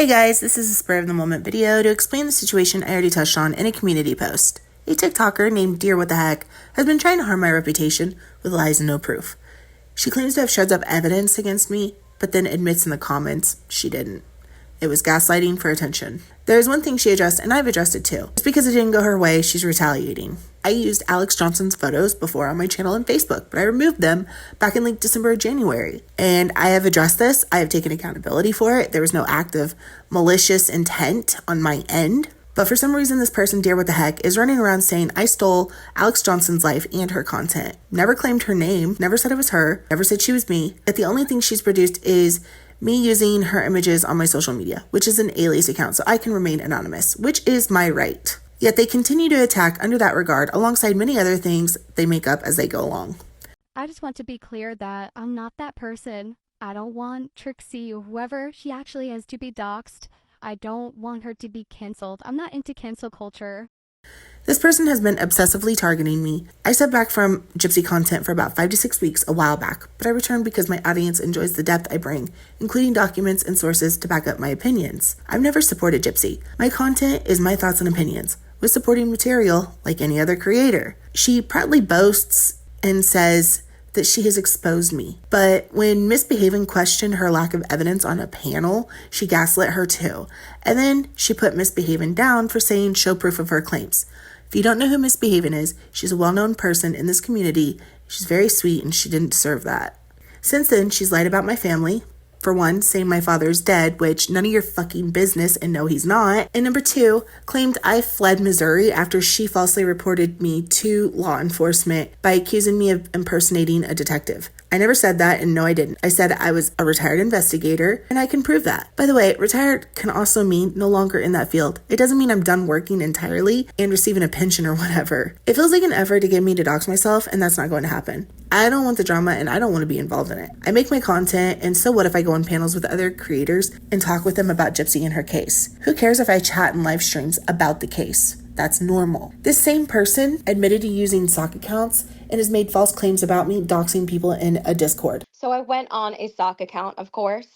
Hey guys, this is a spur of the moment video to explain the situation I already touched on in a community post. A TikToker named Dear What the Heck has been trying to harm my reputation with lies and no proof. She claims to have shreds of evidence against me, but then admits in the comments she didn't. It was gaslighting for attention. There is one thing she addressed, and I've addressed it too. Just because it didn't go her way, she's retaliating. I used Alex Johnson's photos before on my channel and Facebook, but I removed them back in December or January. And I have addressed this. I have taken accountability for it. There was no act of malicious intent on my end. But for some reason, this person, Dear What the Heck, is running around saying I stole Alex Johnson's life and her content. Never claimed her name, never said it was her, never said she was me. That the only thing she's produced is me using her images on my social media, which is an alias account, so I can remain anonymous, which is my right. Yet they continue to attack under that regard, alongside many other things they make up as they go along. I just want to be clear that I'm not that person. I don't want Trixie or whoever she actually is to be doxxed. I don't want her to be canceled. I'm not into cancel culture. This person has been obsessively targeting me. I stepped back from Gypsy content for about 5 to 6 weeks a while back, but I returned because my audience enjoys the depth I bring, including documents and sources to back up my opinions. I've never supported Gypsy. My content is my thoughts and opinions, with supporting material like any other creator. She proudly boasts and says that she has exposed me. But when Misbehaving questioned her lack of evidence on a panel, she gaslit her too. And then she put Misbehaving down for saying show proof of her claims. If you don't know who Misbehaving is, she's a well-known person in this community. She's very sweet and she didn't deserve that. Since then, she's lied about my family. For one, saying my father is dead, which none of your fucking business, and no, he's not. And number two, claimed I fled Missouri after she falsely reported me to law enforcement by accusing me of impersonating a detective. I never said that, and no, I didn't. I said I was a retired investigator, and I can prove that. By the way, retired can also mean no longer in that field. It doesn't mean I'm done working entirely and receiving a pension or whatever. It feels like an effort to get me to dox myself, and that's not going to happen. I don't want the drama, and I don't want to be involved in it. I make my content, and so what if I go on panels with other creators and talk with them about Gypsy and her case? Who cares if I chat in live streams about the case? That's normal. This same person admitted to using sock accounts and has made false claims about me, doxing people in a Discord. So I went on a sock account, of course.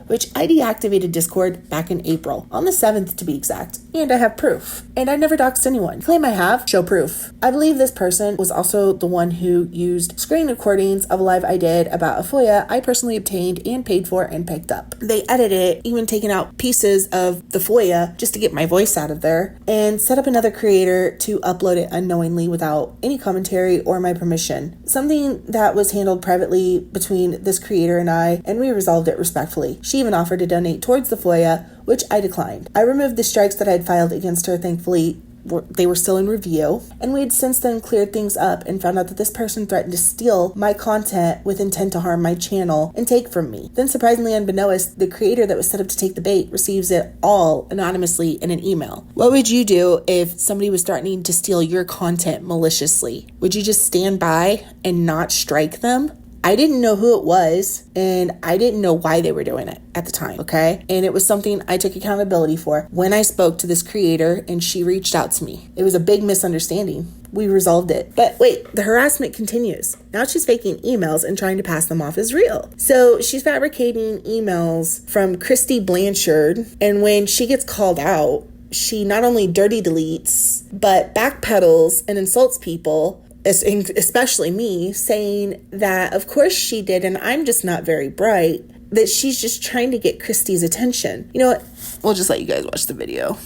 Which I deactivated Discord back in April, on the 7th to be exact, and I have proof. And I never doxed anyone. Claim I have, show proof. I believe this person was also the one who used screen recordings of a live I did about a FOIA I personally obtained and paid for and picked up. They edited it, even taking out pieces of the FOIA just to get my voice out of there, and set up another creator to upload it unknowingly without any commentary or my permission. Something that was handled privately between this creator and we resolved it respectfully. She even offered to donate towards the FOIA, which I declined. I removed the strikes that I had filed against her. Thankfully, they were still in review, and we had since then cleared things up and found out that this person threatened to steal my content with intent to harm my channel and take from me. Then, surprisingly unbeknownst, the creator that was set up to take the bait receives it all anonymously in an email. What would you do if somebody was threatening to steal your content maliciously? Would you just stand by and not strike them? I didn't know who it was, and I didn't know why they were doing it at the time, okay? And it was something I took accountability for when I spoke to this creator and she reached out to me. It was a big misunderstanding. We resolved it. But wait, the harassment continues. Now she's faking emails and trying to pass them off as real. So she's fabricating emails from Christy Blanchard, and when she gets called out, she not only dirty deletes, but backpedals and insults people, especially me, saying that of course she did and I'm just not very bright, that she's just trying to get Christy's attention. You know what? We'll just let you guys watch the video.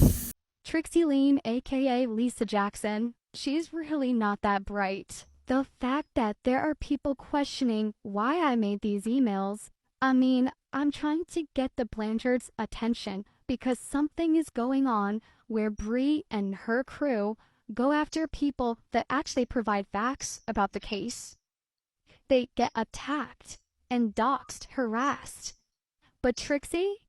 Trixie Lean, aka Lisa Jackson, she's really not that bright. The fact that there are people questioning why I made these emails, I'm trying to get the Blanchards' attention because something is going on where Bree and her crew go after people that actually provide facts about the case. They get attacked and doxxed, harassed. But Trixie,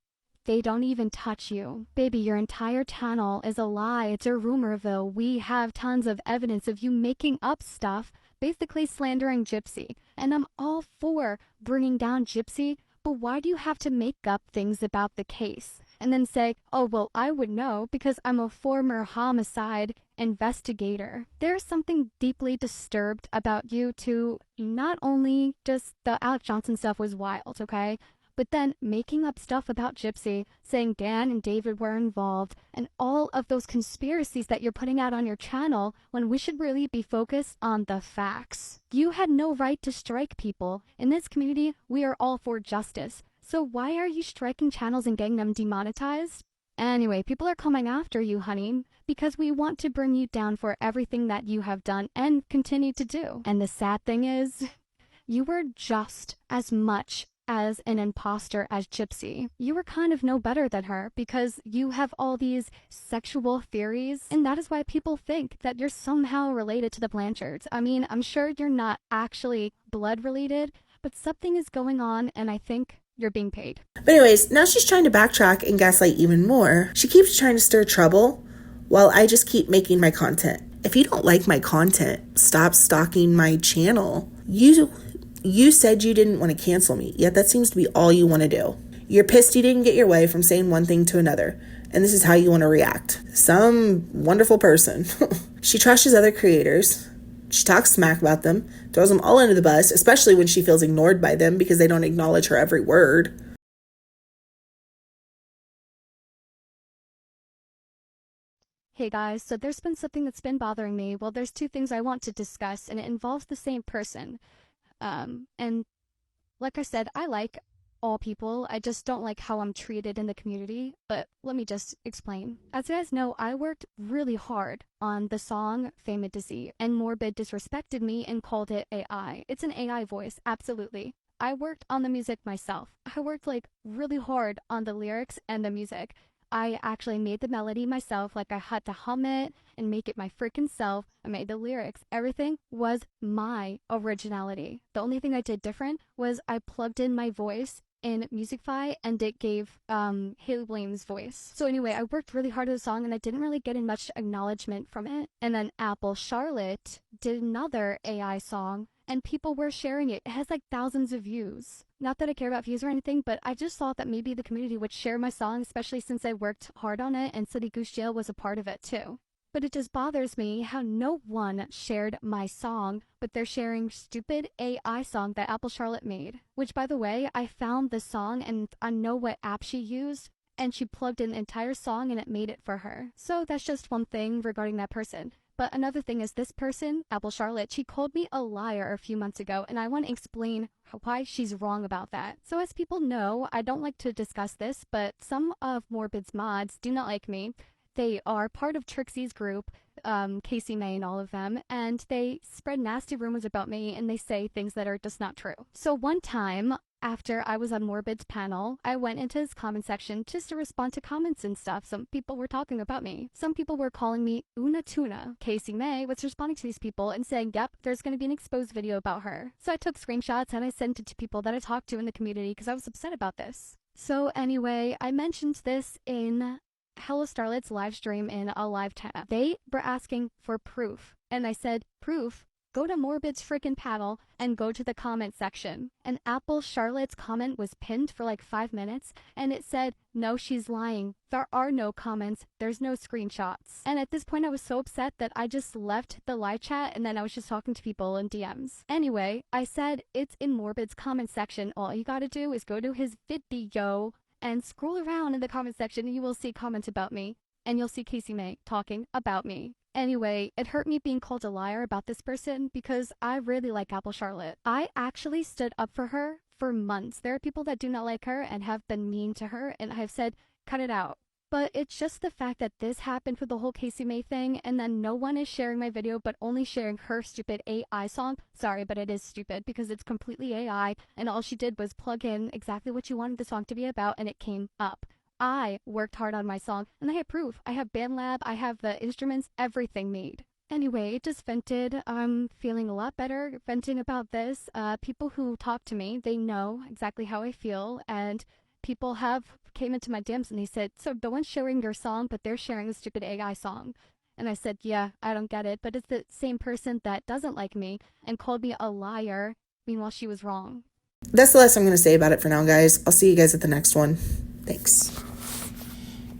they don't even touch you. Baby, your entire channel is a lie. It's a rumorville. We have tons of evidence of you making up stuff, basically slandering Gypsy. And I'm all for bringing down Gypsy, but why do you have to make up things about the case? And then say, oh, well, I would know because I'm a former homicide investigator. There's something deeply disturbed about you too. Not only just the Alex Johnson stuff was wild, okay? but then making up stuff about Gypsy, saying Dan and David were involved, and all of those conspiracies that you're putting out on your channel when we should really be focused on the facts. You had no right to strike people. In this community, we are all for justice. So why are you striking channels and getting them demonetized? Anyway, people are coming after you, honey, because we want to bring you down for everything that you have done and continue to do. And the sad thing is, you were just as much as an imposter as Gypsy. You were kind of no better than her because you have all these sexual theories, and that is why people think that you're somehow related to the Blanchards. I mean, I'm sure you're not actually blood related, but something is going on, and I think you're being paid. But anyways, now she's trying to backtrack and gaslight even more. She keeps trying to stir trouble while I just keep making my content. If you don't like my content, stop stalking my channel. You said you didn't want to cancel me, yet that seems to be all you want to do. You're pissed you didn't get your way from saying one thing to another, and this is how you want to react. Some wonderful person. She trashes other creators. She talks smack about them, throws them all under the bus, especially when she feels ignored by them because they don't acknowledge her every word. Hey guys, so there's been something that's been bothering me. Well, there's two things I want to discuss, and it involves the same person. And like I said, I like all people. I just don't like how I'm treated in the community. But let me just explain. As you guys know, I worked really hard on the song Fame and Deceit, and Morbid disrespected me and called it AI. It's an AI voice, absolutely. I worked on the music myself. I worked like really hard on the lyrics and the music. I actually made the melody myself, like I had to hum it and make it my freaking self. I made the lyrics. Everything was my originality. The only thing I did different was I plugged in my voice in Musicfy and it gave Haley Williams' voice. So anyway, I worked really hard on the song and I didn't really get much acknowledgement from it. And then Apple Charlotte did another AI song and people were sharing it. It has like thousands of views. Not that I care about views or anything, but I just thought that maybe the community would share my song, especially since I worked hard on it and City Goose Jail was a part of it too. But it just bothers me how no one shared my song, but they're sharing stupid AI song that Apple Charlotte made. Which, by the way, I found the song and I know what app she used, and she plugged in the entire song and it made it for her. So that's just one thing regarding that person. But another thing is this person, Apple Charlotte, she called me a liar a few months ago, and I want to explain why she's wrong about that. So as people know, I don't like to discuss this, but some of Morbid's mods do not like me. They are part of Trixie's group, Casey May and all of them, and they spread nasty rumors about me and they say things that are just not true. So one time, after I was on Morbid's panel, I went into his comment section just to respond to comments and stuff. Some people were talking about me. Some people were calling me Una Tuna. Casey May was responding to these people and saying, yep, there's going to be an exposed video about her. So I took screenshots and I sent it to people that I talked to in the community because I was upset about this. So anyway, I mentioned this in Hello Starlet's live stream in a live chat. They were asking for proof, and I said, proof? Go to Morbid's freaking panel and go to the comment section. And Apple Charlotte's comment was pinned for like 5 minutes, and it said, no, she's lying. There are no comments. There's no screenshots. And at this point, I was so upset that I just left the live chat, and then I was just talking to people in DMs. Anyway, I said, it's in Morbid's comment section. All you gotta do is go to his video and scroll around in the comment section and you will see comments about me. And you'll see Casey May talking about me. Anyway, it hurt me being called a liar about this person because I really like Apple Charlotte. I actually stood up for her for months. There are people that do not like her and have been mean to her, and I have said, cut it out. But it's just the fact that this happened with the whole Casey May thing, and then no one is sharing my video but only sharing her stupid AI song. Sorry, but it is stupid because it's completely AI, and all she did was plug in exactly what you wanted the song to be about, and it came up. I worked hard on my song, and I have proof. I have BandLab, I have the instruments, everything made. Anyway, just vented. I'm feeling a lot better venting about this. People who talk to me, they know exactly how I feel, and people have came into my DMs and they said, so no one's sharing your song, but they're sharing a stupid AI song. And I said, yeah, I don't get it, but it's the same person that doesn't like me and called me a liar, meanwhile she was wrong. That's the last I'm going to say about it for now, guys. I'll see you guys at the next one. Thanks.